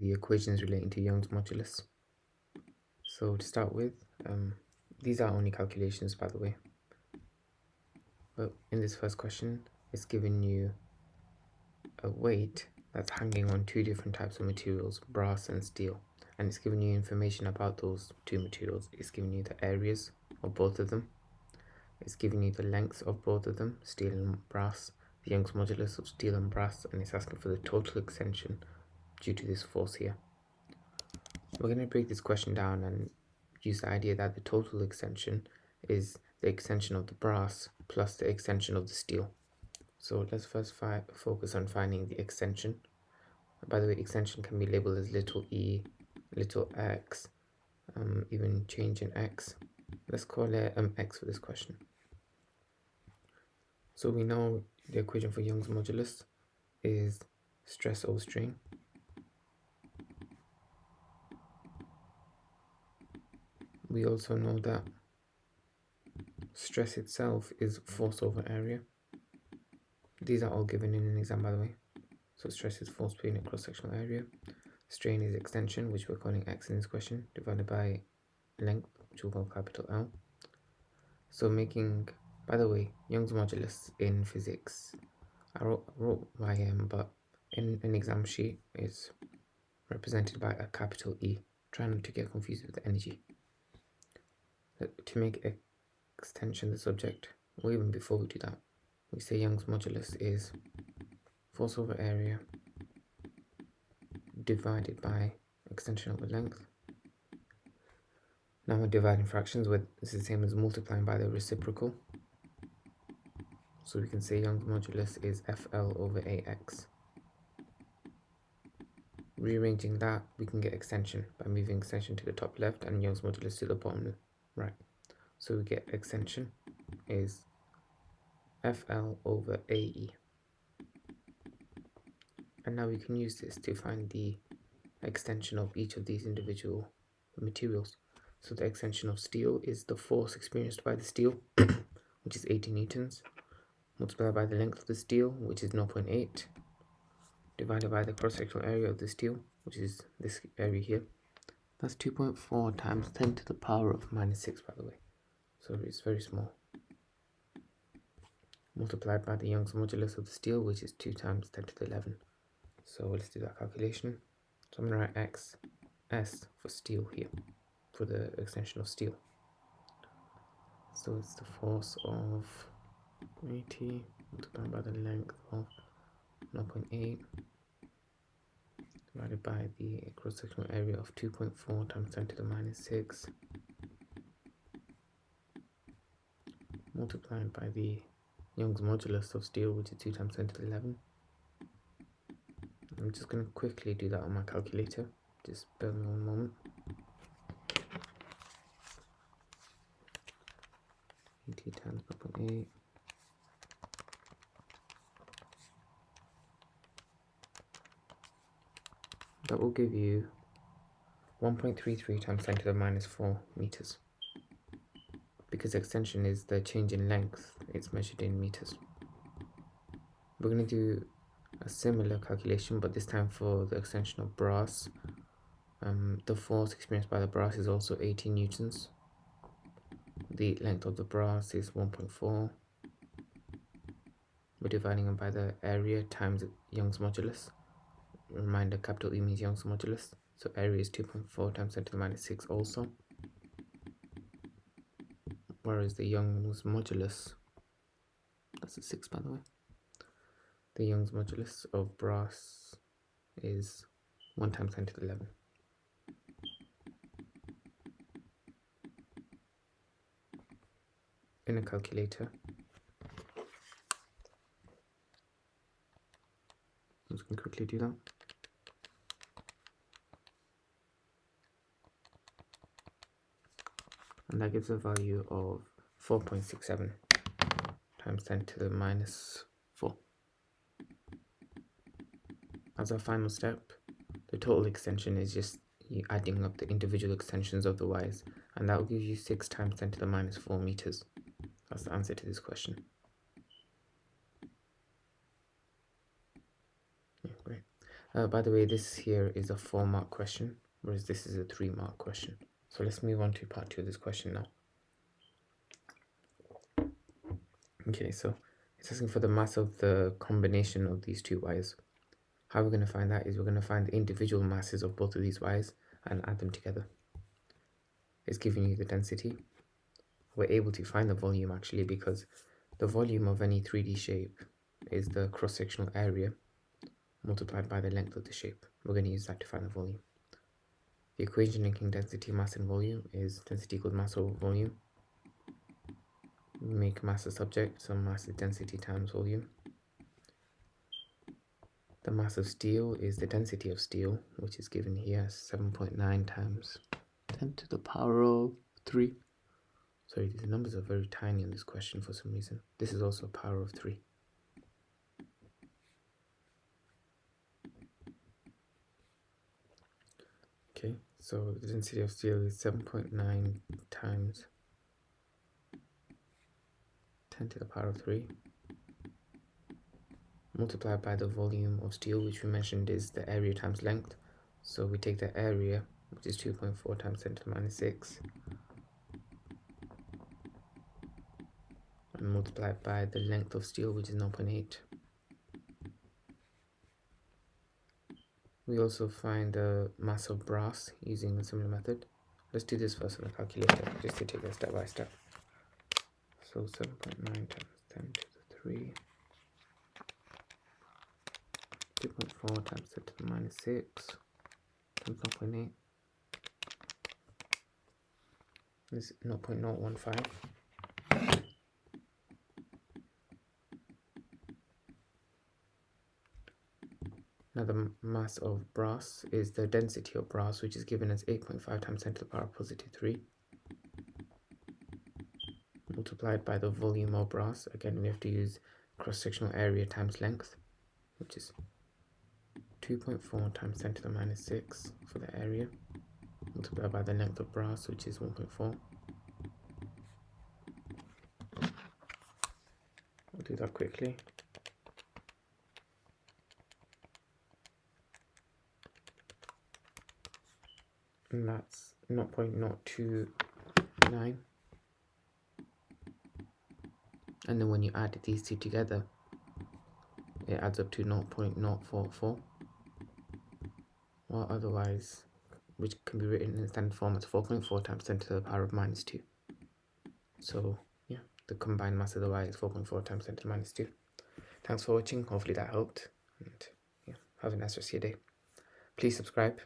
the equations relating to Young's modulus. So to start with, these are only calculations, by the way. But in this first question, it's given you a weight that's hanging on two different types of materials, brass and steel. And it's giving you information about those two materials. It's giving you the areas of both of them. It's giving you the lengths of both of them, steel and brass, the Young's modulus of steel and brass, and it's asking for the total extension due to this force here. We're going to break this question down and use the idea that the total extension is the extension of the brass plus the extension of the steel. So let's first focus on finding the extension. By the way, extension can be labeled as little e, little x, even change in x. Let's call it x for this question. So we know the equation for Young's modulus is stress over strain. We also know that stress itself is force over area. These are all given in an exam, by the way. So stress is force per unit cross-sectional area. Strain is extension, which we're calling x in this question, divided by length, which we'll call capital L. So making, by the way, Young's modulus in physics, I wrote YM, but in an exam sheet is represented by a capital E. Try not to get confused with the energy. To make extension the subject, or even before we do that, we say Young's modulus is force over area divided by extension over length. Now we're dividing fractions, where this is the same as multiplying by the reciprocal. So we can say Young's modulus is FL over AX. Rearranging that, we can get extension by moving extension to the top left and Young's modulus to the bottom right. So we get extension is FL over AE. And now we can use this to find the extension of each of these individual materials. So the extension of steel is the force experienced by the steel, which is 80 newtons, multiplied by the length of the steel, which is 0.8, divided by the cross-sectional area of the steel, which is this area here. That's 2.4 times 10 to the power of minus 6, by the way. So it's very small. Multiplied by the Young's modulus of the steel, which is 2 times 10 to the 11. So let's do that calculation. So I'm going to write x, s for steel here, for the extension of steel. So it's the force of 80 multiplied by the length of 0.8 divided by the cross-sectional area of 2.4 times 10 to the minus 6 multiplied by the Young's modulus of steel, which is 2 times 10 to the 11. I'm just going to quickly do that on my calculator. Just bear with me one moment. 80 times 0.8. That will give you 1.33 times 10 to the minus 4 meters. Because extension is the change in length, it's measured in meters. We're going to do a similar calculation, but this time for the extension of brass. The force experienced by the brass is also 80 newtons. The length of the brass is 1.4. We're dividing it by the area times Young's modulus. Reminder, capital E means Young's modulus. So area is 2.4 times 10 to the minus 6 also. Whereas the Young's modulus, that's a 6 by the way. The Young's modulus of brass is 1 times 10 to the 11. In a calculator, I'm just going to quickly do that. And that gives a value of 4.67 times 10 to the minus 4. As our final step, the total extension is just you adding up the individual extensions of the y's, and that will give you 6 times 10 to the minus 4 meters. That's the answer to this question. Yeah, great. By the way, this here is a 4-mark question, whereas this is a 3-mark question. So let's move on to part 2 of this question now. Okay, so it's asking for the mass of the combination of these two wires. How we're going to find that is we're going to find the individual masses of both of these wires and add them together. It's giving you the density. We're able to find the volume actually because the volume of any 3D shape is the cross-sectional area multiplied by the length of the shape. We're going to use that to find the volume. The equation linking density, mass and volume is density equals mass over volume. Make mass a subject, so mass is density times volume. The mass of steel is the density of steel, which is given here as 7.9 times 10 to the power of 3. Sorry, these numbers are very tiny in this question for some reason. This is also a power of 3. Okay, so the density of steel is 7.9 times 10 to the power of 3 multiplied by the volume of steel, which we mentioned is the area times length. So we take the area, which is 2.4 times 10 to the minus 6, and multiply it by the length of steel, which is 0.8. We also find the mass of brass using a similar method. Let's do this first on the calculator, just to take it step by step. So 7.9 times 10 to the 3, 2.4 times 10 to the minus 6, times 0.8. This is 0.015. Now the mass of brass is the density of brass, which is given as 8.5 times 10 to the power of positive 3, multiplied by the volume of brass. Again, we have to use cross-sectional area times length, which is 2.4 times 10 to the minus 6 for the area, multiplied by the length of brass, which is 1.4. I'll do that quickly. And that's 0.029. And then when you add these two together, it adds up to 0.044. Or otherwise, which can be written in standard form as 4.4 times 10 to the power of minus 2. So yeah, the combined mass of the wire is 4.4 times 10 to the minus 2. Thanks for watching. Hopefully that helped. And yeah, have a nice rest of your day. Please subscribe.